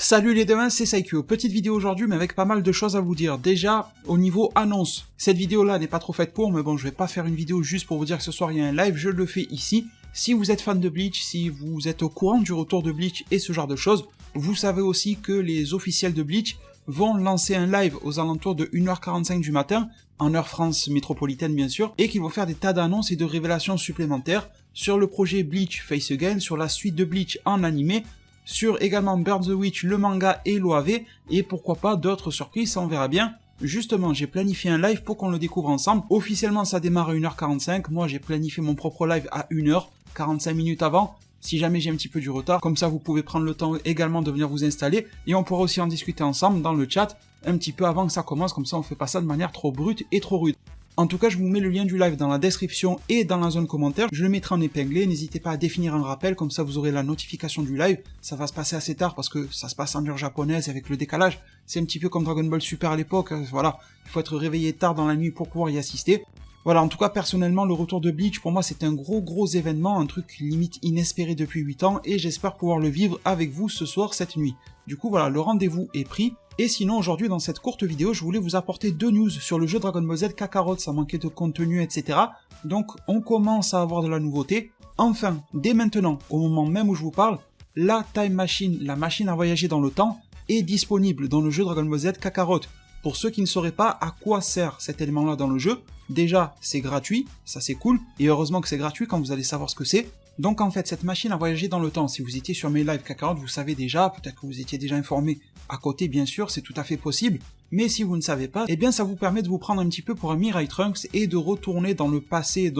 Salut les deux, c'est Saikyo. Petite vidéo aujourd'hui mais avec pas mal de choses à vous dire. Déjà, au niveau annonce, cette vidéo là n'est pas trop faite pour, mais bon, je vais pas faire une vidéo juste pour vous dire que ce soir il y a un live, je le fais ici. Si vous êtes fan de Bleach, si vous êtes au courant du retour de Bleach et ce genre de choses, vous savez aussi que les officiels de Bleach vont lancer un live aux alentours de 1h45 du matin, en heure France métropolitaine bien sûr, et qu'ils vont faire des tas d'annonces et de révélations supplémentaires sur le projet Bleach Face Again, sur la suite de Bleach en animé, sur également Bird the Witch, le manga et l'OAV, et pourquoi pas d'autres surprises, ça on verra bien. Justement, j'ai planifié un live pour qu'on le découvre ensemble. Officiellement, ça démarre à 1h45, moi j'ai planifié mon propre live à 1h, 45 minutes avant, si jamais j'ai un petit peu du retard, comme ça vous pouvez prendre le temps également de venir vous installer, et on pourra aussi en discuter ensemble dans le chat, un petit peu avant que ça commence, comme ça on fait pas ça de manière trop brute et trop rude. En tout cas, je vous mets le lien du live dans la description et dans la zone commentaire. Je le mettrai en épinglé, n'hésitez pas à définir un rappel, comme ça vous aurez la notification du live. Ça va se passer assez tard parce que ça se passe en heure japonaise avec le décalage. C'est un petit peu comme Dragon Ball Super à l'époque, voilà. Il faut être réveillé tard dans la nuit pour pouvoir y assister. Voilà, en tout cas, personnellement, le retour de Bleach, pour moi, c'est un gros événement, un truc limite inespéré depuis 8 ans, et j'espère pouvoir le vivre avec vous ce soir, cette nuit. Du coup, voilà, le rendez-vous est pris. Et sinon, aujourd'hui, dans cette courte vidéo, je voulais vous apporter 2 news sur le jeu Dragon Ball Z Kakarot, ça manquait de contenu, etc. Donc, on commence à avoir de la nouveauté. Enfin, dès maintenant, au moment même où je vous parle, la Time Machine, la machine à voyager dans le temps, est disponible dans le jeu Dragon Ball Z Kakarot. Pour ceux qui ne sauraient pas à quoi sert cet élément-là dans le jeu, déjà, c'est gratuit, ça c'est cool, et heureusement que c'est gratuit quand vous allez savoir ce que c'est. Donc en fait, cette machine à voyager dans le temps, si vous étiez sur mes lives Kakarot, vous savez déjà, peut-être que vous étiez déjà informé à côté, bien sûr, c'est tout à fait possible, mais si vous ne savez pas, eh bien ça vous permet de vous prendre un petit peu pour un Mirai Trunks et de retourner dans le passé,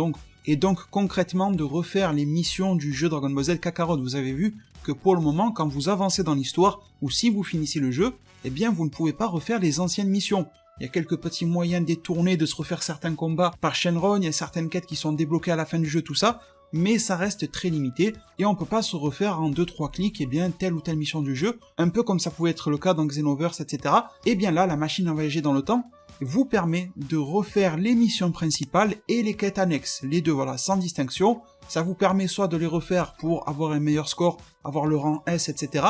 et donc concrètement de refaire les missions du jeu Dragon Ball Z Kakarot. Vous avez vu que pour le moment, quand vous avancez dans l'histoire, ou si vous finissez le jeu, eh bien vous ne pouvez pas refaire les anciennes missions. Il y a quelques petits moyens détournés de se refaire certains combats par Shenron, il y a certaines quêtes qui sont débloquées à la fin du jeu, tout ça, mais ça reste très limité, et on peut pas se refaire en 2-3 clics, et bien telle ou telle mission du jeu, un peu comme ça pouvait être le cas dans Xenoverse, etc. Et bien là, la machine à voyager dans le temps vous permet de refaire les missions principales et les quêtes annexes, les deux, voilà, sans distinction. Ça vous permet soit de les refaire pour avoir un meilleur score, avoir le rang S, etc.,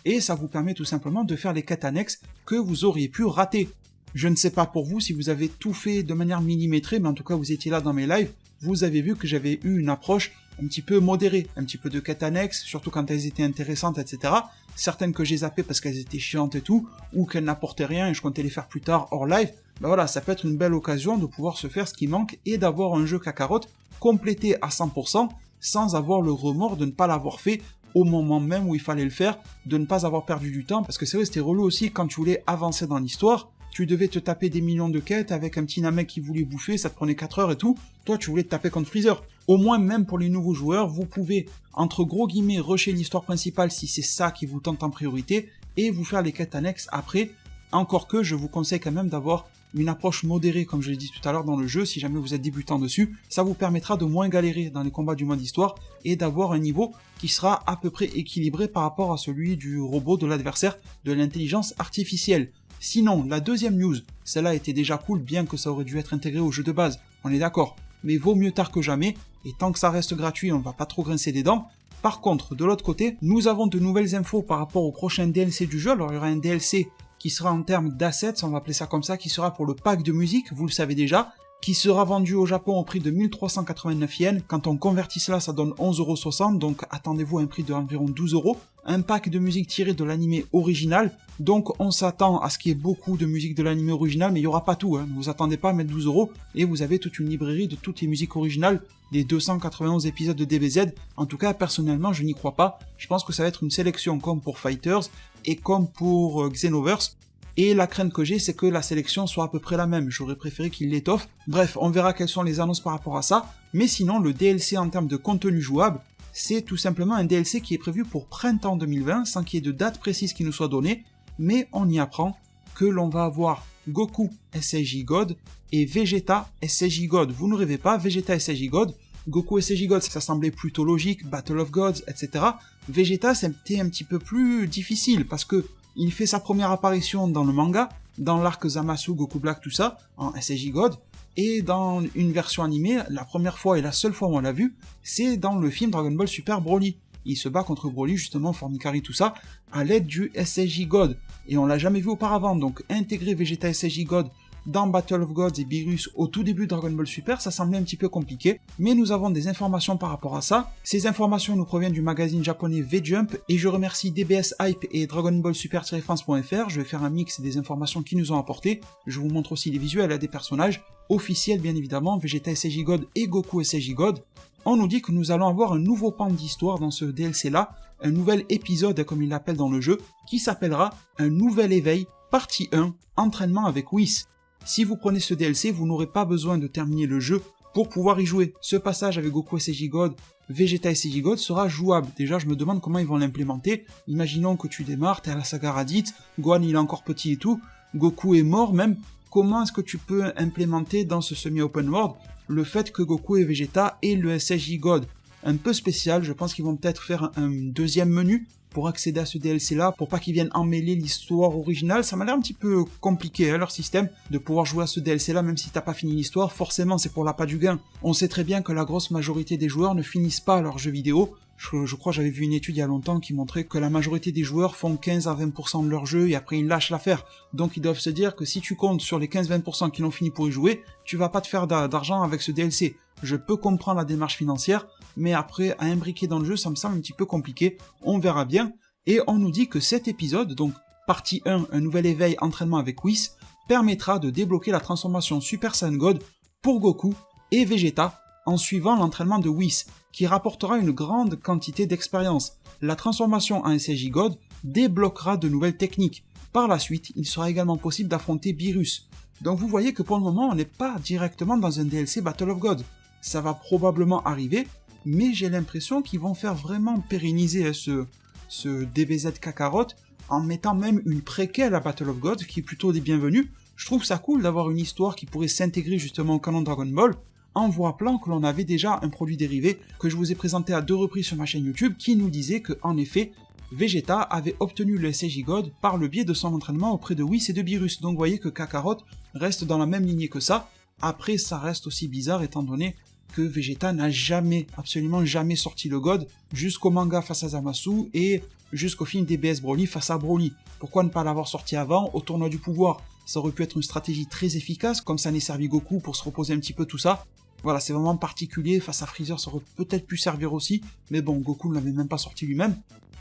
et ça vous permet tout simplement de faire les quêtes annexes que vous auriez pu rater. Je ne sais pas pour vous si vous avez tout fait de manière millimétrée, mais en tout cas vous étiez là dans mes lives, vous avez vu que j'avais eu une approche un petit peu modérée, un petit peu de quêtes annexes, surtout quand elles étaient intéressantes, etc. Certaines que j'ai zappées parce qu'elles étaient chiantes et tout, ou qu'elles n'apportaient rien et je comptais les faire plus tard hors live, ben voilà, ça peut être une belle occasion de pouvoir se faire ce qui manque et d'avoir un jeu Kakarot complété à 100%, sans avoir le remords de ne pas l'avoir fait au moment même où il fallait le faire, de ne pas avoir perdu du temps, parce que c'est vrai, c'était relou aussi quand tu voulais avancer dans l'histoire, tu devais te taper des millions de quêtes avec un petit Namek qui voulait bouffer, ça te prenait 4 heures et tout, toi tu voulais te taper contre Freezer. Au moins, même pour les nouveaux joueurs, vous pouvez, entre gros guillemets, rusher l'histoire principale si c'est ça qui vous tente en priorité, et vous faire les quêtes annexes après, encore que je vous conseille quand même d'avoir une approche modérée, comme je l'ai dit tout à l'heure dans le jeu, si jamais vous êtes débutant dessus, ça vous permettra de moins galérer dans les combats du mode histoire, et d'avoir un niveau qui sera à peu près équilibré par rapport à celui du robot de l'adversaire de l'intelligence artificielle. Sinon, la deuxième news, celle-là était déjà cool, bien que ça aurait dû être intégré au jeu de base, on est d'accord, mais vaut mieux tard que jamais, et tant que ça reste gratuit, on va pas trop grincer des dents. Par contre, de l'autre côté, nous avons de nouvelles infos par rapport au prochain DLC du jeu. Alors il y aura un DLC qui sera en termes d'assets, on va appeler ça comme ça, qui sera pour le pack de musique, vous le savez déjà, qui sera vendu au Japon au prix de 1389 yens. Quand on convertit cela, ça donne 11,60 €, donc attendez-vous à un prix d'environ 12 €. Un pack de musique tiré de l'anime original, donc on s'attend à ce qu'il y ait beaucoup de musique de l'anime original, mais il n'y aura pas tout, ne vous attendez pas à mettre 12 €, et vous avez toute une librairie de toutes les musiques originales, des 291 épisodes de DBZ. En tout cas, personnellement, je n'y crois pas, je pense que ça va être une sélection comme pour Fighters, et comme pour Xenoverse, et la crainte que j'ai, c'est que la sélection soit à peu près la même, j'aurais préféré qu'il l'étoffe. Bref, on verra quelles sont les annonces par rapport à ça, mais sinon, le DLC en termes de contenu jouable, c'est tout simplement un DLC qui est prévu pour printemps 2020, sans qu'il y ait de date précise qui nous soit donnée, mais on y apprend que l'on va avoir Goku SSJ God et Vegeta SSJ God. Vous ne rêvez pas, Vegeta SSJ God, Goku SSJ God, ça semblait plutôt logique, Battle of Gods, etc. Vegeta, c'était un petit peu plus difficile, parce que il fait sa première apparition dans le manga, dans l'arc Zamasu, Goku Black, tout ça, en SSJ God, et dans une version animée, la première fois et la seule fois où on l'a vu, c'est dans le film Dragon Ball Super Broly. il se bat contre Broly, justement, Formicari, tout ça, à l'aide du SSJ God. Et on l'a jamais vu auparavant, donc intégrer Vegeta SSJ God dans Battle of Gods et Beerus au tout début de Dragon Ball Super, ça semblait un petit peu compliqué, mais nous avons des informations par rapport à ça. Ces informations nous proviennent du magazine japonais V-Jump, et je remercie DBS Hype et Dragon Ball Super-France.fr, je vais faire un mix des informations qu'ils nous ont apportées, je vous montre aussi les visuels des personnages, officiels bien évidemment, Vegeta SSJ God et Goku SSJ God. On nous dit que nous allons avoir un nouveau pan d'histoire dans ce DLC là, un nouvel épisode comme il l'appelle dans le jeu, qui s'appellera Un Nouvel Éveil, partie 1, entraînement avec Whis. Si vous prenez ce DLC, vous n'aurez pas besoin de terminer le jeu pour pouvoir y jouer. Ce passage avec Goku SSJ God, Vegeta SSJ God sera jouable. Déjà, je me demande comment ils vont l'implémenter. Imaginons que tu démarres, t'es à la saga Raditz, Gohan il est encore petit et tout, Goku est mort même. Comment est-ce que tu peux implémenter dans ce semi-open world le fait que Goku et Vegeta aient le SSJ God? Un peu spécial, je pense qu'ils vont peut-être faire un deuxième menu pour accéder à ce DLC là, pour pas qu'ils viennent emmêler l'histoire originale. Ça m'a l'air un petit peu compliqué, leur système, de pouvoir jouer à ce DLC là, même si t'as pas fini l'histoire, forcément c'est pour l'appât du gain. On sait très bien que la grosse majorité des joueurs ne finissent pas leurs jeux vidéo. Je crois que j'avais vu une étude il y a longtemps qui montrait que la majorité des joueurs font 15 à 20% de leur jeu et après ils lâchent l'affaire. Donc ils doivent se dire que si tu comptes sur les 15-20% qui l'ont fini pour y jouer, tu vas pas te faire d'argent avec ce DLC. Je peux comprendre la démarche financière, mais après, à imbriquer dans le jeu, ça me semble un petit peu compliqué, on verra bien. Et on nous dit que cet épisode, donc partie 1, un nouvel éveil, entraînement avec Whis, permettra de débloquer la transformation Super Saiyan God pour Goku et Vegeta, en suivant l'entraînement de Whis, qui rapportera une grande quantité d'expérience. La transformation en SSJ God débloquera de nouvelles techniques. Par la suite, il sera également possible d'affronter Beerus. Donc vous voyez que pour le moment, on n'est pas directement dans un DLC Battle of God. Ça va probablement arriver, mais j'ai l'impression qu'ils vont faire vraiment pérenniser ce DBZ Kakarot en mettant même une préquelle à Battle of Gods, qui est plutôt des bienvenus. Je trouve ça cool d'avoir une histoire qui pourrait s'intégrer justement au canon Dragon Ball, en vous rappelant que l'on avait déjà un produit dérivé que je vous ai présenté à 2 reprises sur ma chaîne YouTube, qui nous disait que, en effet, Vegeta avait obtenu le SSJ God par le biais de son entraînement auprès de Whis et de Beerus. Donc vous voyez que Kakarot reste dans la même lignée que ça. Après, ça reste aussi bizarre étant donné que Vegeta n'a jamais, absolument jamais sorti le God, jusqu'au manga face à Zamasu et jusqu'au film DBS Broly face à Broly. Pourquoi ne pas l'avoir sorti avant, au tournoi du pouvoir? Ça aurait pu être une stratégie très efficace, comme ça n'est servi Goku pour se reposer un petit peu tout ça. Voilà, c'est vraiment particulier, face à Freezer ça aurait peut-être pu servir aussi, mais bon, Goku ne l'avait même pas sorti lui-même.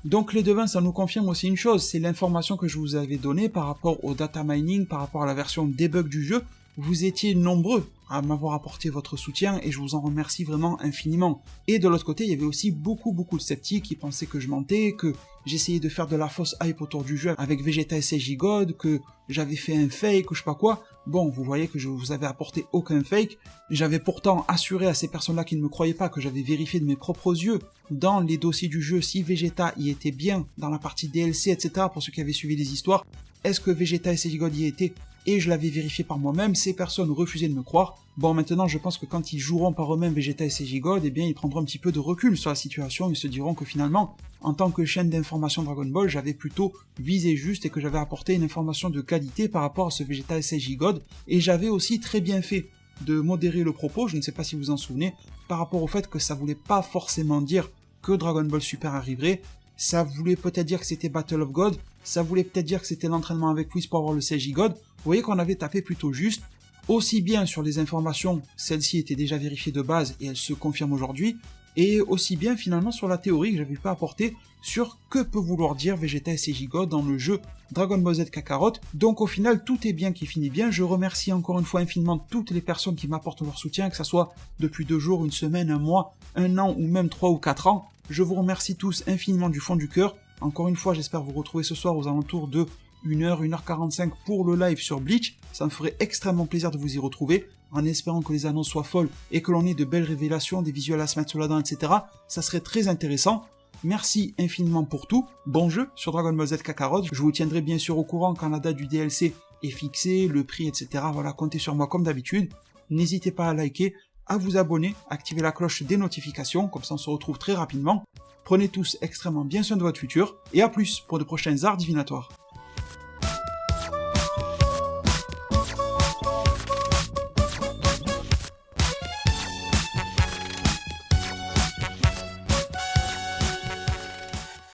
Donc les devins, ça nous confirme aussi une chose, c'est l'information que je vous avais donnée par rapport au data mining, par rapport à la version debug du jeu. Vous étiez nombreux à m'avoir apporté votre soutien et je vous en remercie vraiment infiniment. Et de l'autre côté, il y avait aussi beaucoup de sceptiques qui pensaient que je mentais, que j'essayais de faire de la fausse hype autour du jeu avec Vegeta SSJ God, que j'avais fait un fake ou je sais pas quoi. Bon, vous voyez que je vous avais apporté aucun fake. J'avais pourtant assuré à ces personnes-là qui ne me croyaient pas que j'avais vérifié de mes propres yeux dans les dossiers du jeu si Vegeta y était bien dans la partie DLC, etc. pour ceux qui avaient suivi les histoires. Est-ce que Vegeta SSJ God y était? Et je l'avais vérifié par moi-même, ces personnes refusaient de me croire. Bon, maintenant, je pense que quand ils joueront par eux-mêmes Vegeta SSJ God, eh bien, ils prendront un petit peu de recul sur la situation, ils se diront que finalement, en tant que chaîne d'information Dragon Ball, j'avais plutôt visé juste et que j'avais apporté une information de qualité par rapport à ce Vegeta SSJ God, et j'avais aussi très bien fait de modérer le propos, je ne sais pas si vous en souvenez, par rapport au fait que ça voulait pas forcément dire que Dragon Ball Super arriverait. Ça voulait peut-être dire que c'était Battle of God, ça voulait peut-être dire que c'était l'entraînement avec Whis pour avoir le SSJ God. Vous voyez qu'on avait tapé plutôt juste, aussi bien sur les informations, celles-ci étaient déjà vérifiées de base et elles se confirment aujourd'hui, et aussi bien finalement sur la théorie que j'avais pas apportée sur que peut vouloir dire Vegeta SSJ God dans le jeu Dragon Ball Z Kakarot. Donc au final, tout est bien qui finit bien. Je remercie encore une fois infiniment toutes les personnes qui m'apportent leur soutien, que ça soit depuis 2 jours, 1 semaine, 1 mois, 1 an ou même 3 ou 4 ans. Je vous remercie tous infiniment du fond du cœur. Encore une fois, j'espère vous retrouver ce soir aux alentours de 1h, 1h45 pour le live sur Bleach. Ça me ferait extrêmement plaisir de vous y retrouver, en espérant que les annonces soient folles et que l'on ait de belles révélations, des visuels à se mettre sous la dent, etc. Ça serait très intéressant. Merci infiniment pour tout. Bon jeu sur Dragon Ball Z Kakarot. Je vous tiendrai bien sûr au courant quand la date du DLC est fixée, le prix, etc. Voilà, comptez sur moi comme d'habitude. N'hésitez pas à liker, à vous abonner, activer la cloche des notifications, comme ça on se retrouve très rapidement. Prenez tous extrêmement bien soin de votre futur, et à plus pour de prochains arts divinatoires.